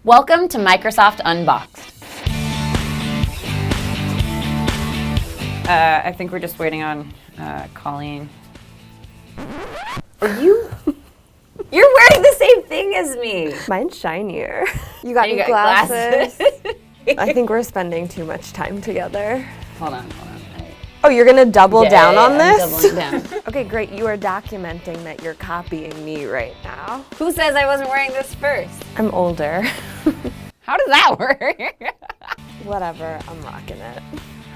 Welcome to Microsoft Unboxed. I think we're just waiting on Colleen. Are you? You're wearing the same thing as me. Mine's shinier. You got You new got glasses. I think we're spending too much time together. Hold on. Oh, you're gonna double down on I'm this? doubling down. Okay, great. You are documenting that you're copying me right now. Who says I wasn't wearing this first? I'm older. How does that work? Whatever, I'm rocking it.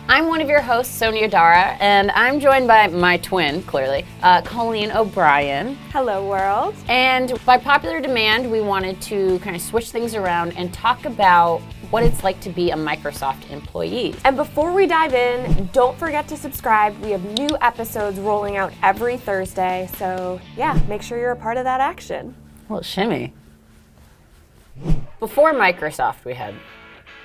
I'm one of your hosts, Sonia Dara, and I'm joined by my twin, clearly, Colleen O'Brien. Hello, world. And by popular demand, we wanted to kind of switch things around and talk about what it's like to be a Microsoft employee. And before we dive in, don't forget to subscribe. We have new episodes rolling out every Thursday, so yeah, make sure you're a part of that action. Well, shimmy. Before Microsoft, we had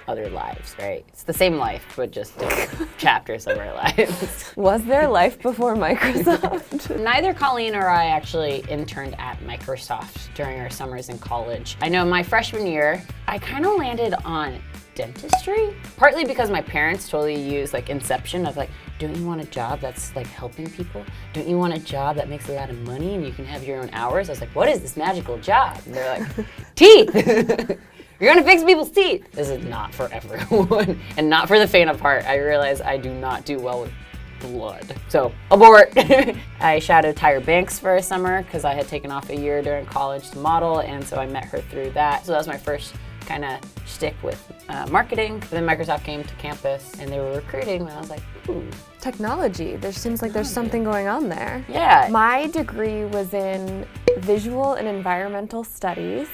other lives, right? It's the same life, but just different chapters of our lives. Was there life before Microsoft? Neither Colleen or I actually interned at Microsoft during our summers in college. I know my freshman year, I kind of landed on dentistry, partly because my parents totally used like Inception of like, don't you want a job that's like helping people? Don't you want a job that makes a lot of money and you can have your own hours? I was like, what is this magical job? And they're like, teeth! You're gonna fix people's teeth. This is not for everyone and not for the faint of heart. I realize I do not do well with blood. So, abort. I shadowed Tyra Banks for a summer because I had taken off a year during college to model, and so I met her through that. So that was my first kind of shtick with marketing. Then Microsoft came to campus and they were recruiting, and I was like, ooh. Technology. There seems like there's something going on there. Yeah. My degree was in visual and environmental studies,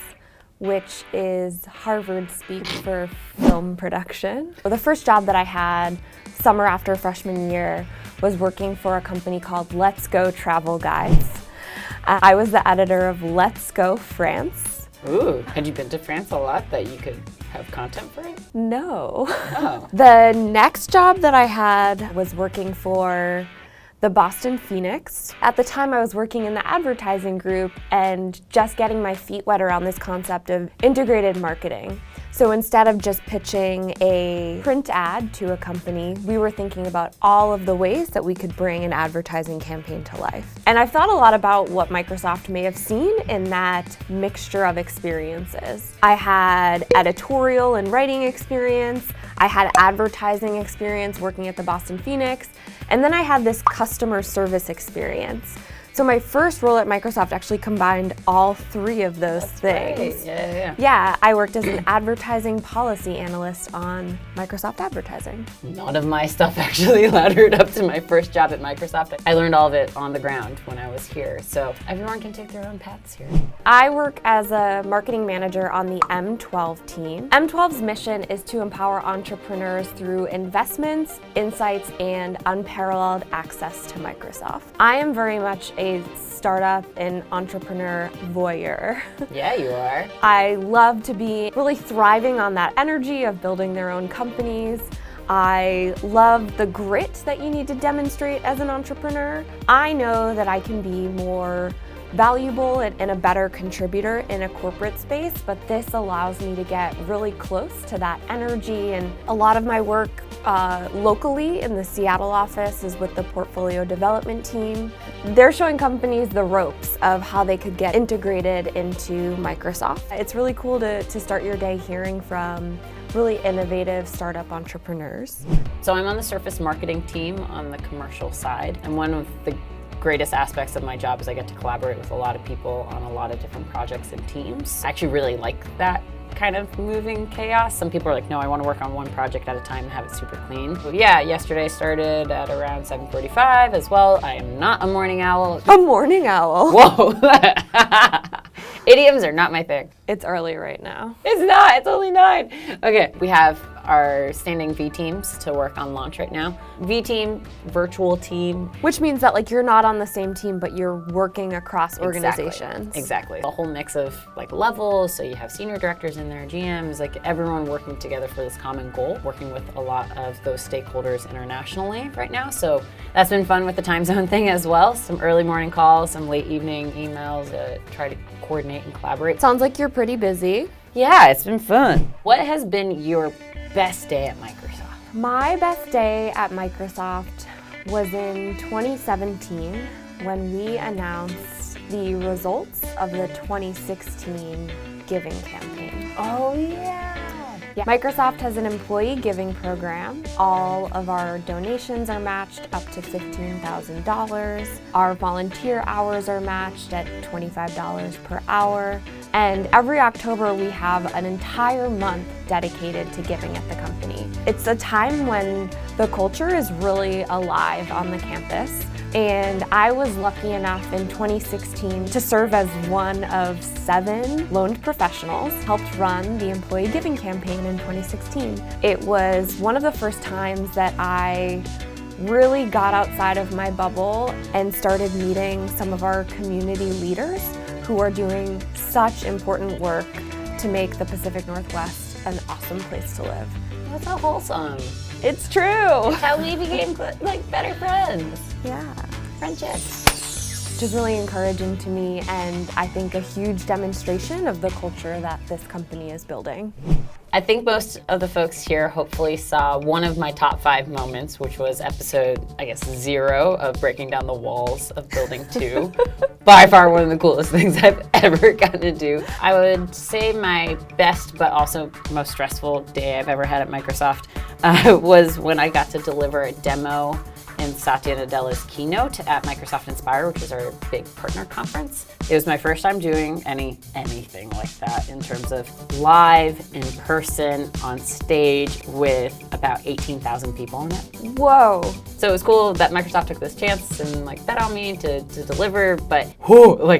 which is Harvard speak for film production. The first job that I had summer after freshman year was working for a company called Let's Go Travel Guides. I was the editor of Let's Go France. Ooh, had you been to France a lot that you could have content for it? No. Oh. The next job that I had was working for the Boston Phoenix. At the time I was working in the advertising group and just getting my feet wet around this concept of integrated marketing. So instead of just pitching a print ad to a company, we were thinking about all of the ways that we could bring an advertising campaign to life. And I've thought a lot about what Microsoft may have seen in that mixture of experiences. I had editorial and writing experience, I had advertising experience working at the Boston Phoenix, and then I had this customer service experience. So my first role at Microsoft actually combined all three of those things. Right. Yeah. Yeah, I worked as an advertising policy analyst on Microsoft Advertising. None of my stuff actually laddered up to my first job at Microsoft. I learned all of it on the ground when I was here, so everyone can take their own paths here. I work as a marketing manager on the M12 team. M12's mission is to empower entrepreneurs through investments, insights, and unparalleled access to Microsoft. I am very much a startup and entrepreneur voyeur. Yeah, you are. I love to be really thriving on that energy of building their own companies. I love the grit that you need to demonstrate as an entrepreneur. I know that I can be more valuable and a better contributor in a corporate space, but this allows me to get really close to that energy. And a lot of my work locally in the Seattle office is with the portfolio development team. They're showing companies the ropes of how they could get integrated into Microsoft. It's really cool to start your day hearing from really innovative startup entrepreneurs. So I'm on the Surface marketing team on the commercial side, and one of the greatest aspects of my job is I get to collaborate with a lot of people on a lot of different projects and teams. I actually really like that kind of moving chaos. Some people are like, no, I want to work on one project at a time and have it super clean. But yeah, yesterday started at around 7:45 as well. I am not a morning owl. A morning owl? Whoa. Idioms are not my thing. It's early right now. It's not, it's only 9. Okay, we have our standing V teams to work on launch right now. V team, virtual team. Which means that like you're not on the same team, but you're working across organizations. Exactly. A whole mix of like levels, so you have senior directors in there, GMs, like everyone working together for this common goal, working with a lot of those stakeholders internationally right now. So that's been fun with the time zone thing as well. Some early morning calls, some late evening emails, try to coordinate and collaborate. Sounds like you're pretty busy. Yeah, it's been fun. What has been your best day at Microsoft? My best day at Microsoft was in 2017 when we announced the results of the 2016 giving campaign. Oh, yeah. Yeah. Microsoft has an employee giving program. All of our donations are matched up to $15,000. Our volunteer hours are matched at $25 per hour. And every October we have an entire month dedicated to giving at the company. It's a time when the culture is really alive on the campus. And I was lucky enough in 2016 to serve as one of 7 loaned professionals, helped run the employee giving campaign in 2016. It was one of the first times that I really got outside of my bubble and started meeting some of our community leaders who are doing such important work to make the Pacific Northwest an awesome place to live. That's so wholesome. It's true. How we became like better friends. Yeah. Friendships. Which is really encouraging to me, and I think a huge demonstration of the culture that this company is building. I think most of the folks here hopefully saw one of my top 5 moments, which was episode, 0 of breaking down the walls of building 2. By far one of the coolest things I've ever gotten to do. I would say my best but also most stressful day I've ever had at Microsoft was when I got to deliver a demo in Satya Nadella's keynote at Microsoft Inspire, which is our big partner conference. It was my first time doing anything like that in terms of live, in person, on stage with about 18,000 people in it. Whoa. So it was cool that Microsoft took this chance and bet on me to deliver, but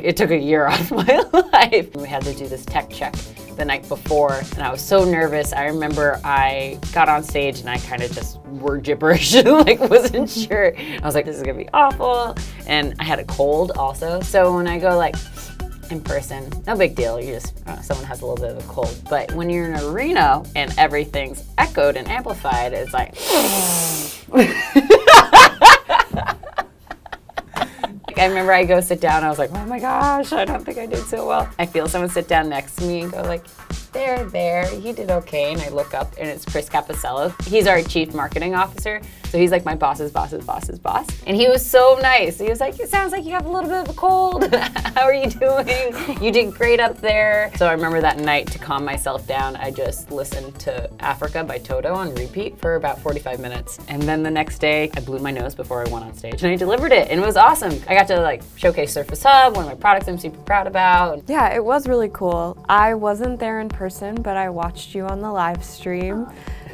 it took a year off my life. We had to do this tech check the night before, and I was so nervous. I remember I got on stage and I kind of just word gibberish, wasn't sure. I was like, this is gonna be awful. And I had a cold also. So when I go in person, no big deal. You just, someone has a little bit of a cold. But when you're in an arena and everything's echoed and amplified, it's like, I remember I go sit down, I was like, oh my gosh, I don't think I did so well. I feel someone sit down next to me and go there, you did okay. And I look up and it's Chris Caposello. He's our chief marketing officer. So he's my boss's boss's boss's boss. And he was so nice. He was like, it sounds like you have a little bit of a cold. How are you doing? You did great up there. So I remember that night, to calm myself down, I just listened to Africa by Toto on repeat for about 45 minutes. And then the next day, I blew my nose before I went on stage and I delivered it, and it was awesome. I got to showcase Surface Hub, one of my products I'm super proud about. Yeah, it was really cool. I wasn't there in person, but I watched you on the live stream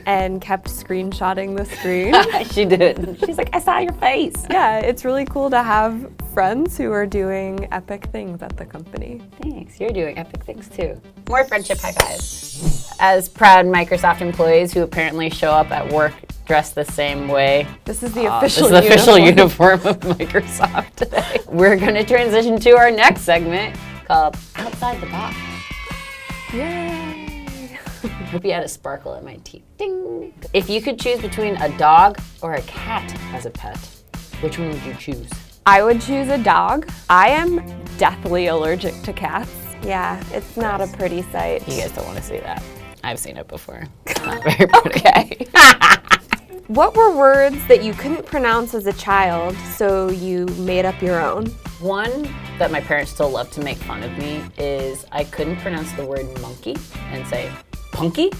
and kept screenshotting the screen. She did. She's like, I saw your face. Yeah, it's really cool to have friends who are doing epic things at the company. Thanks, you're doing epic things too. More friendship high fives. As proud Microsoft employees who apparently show up at work dressed the same way. This is the official uniform of Microsoft today. We're gonna transition to our next segment called Outside the Box. Yay! Hope you had a sparkle at my teeth. Ding! If you could choose between a dog or a cat as a pet, which one would you choose? I would choose a dog. I am deathly allergic to cats. Yeah, it's not a pretty sight. You guys don't want to see that. I've seen it before. It's not very pretty. Okay. What were words that you couldn't pronounce as a child, so you made up your own? One that my parents still love to make fun of me is I couldn't pronounce the word monkey and say punky.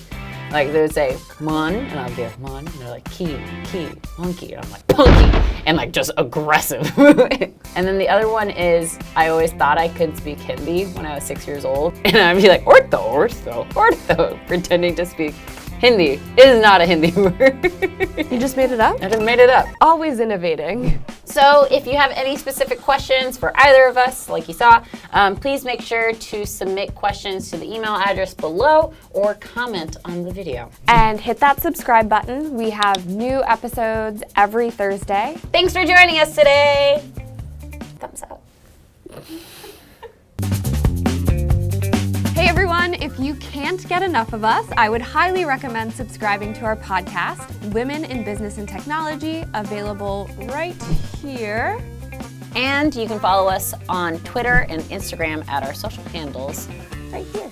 They would say mon, and I'd be like mon, and they're like key, monkey, and I'm like punky, and just aggressive. And then the other one is I always thought I could speak Hindi when I was 6 years old, and I'd be like ortho, pretending to speak Hindi. It is not a Hindi word. You just made it up? I just made it up. Always innovating. So if you have any specific questions for either of us, like you saw, please make sure to submit questions to the email address below or comment on the video. And hit that subscribe button. We have new episodes every Thursday. Thanks for joining us today. Thumbs up. Hey everyone, if you can't get enough of us, I would highly recommend subscribing to our podcast, Women in Business and Technology, available right here. And you can follow us on Twitter and Instagram at our social handles right here.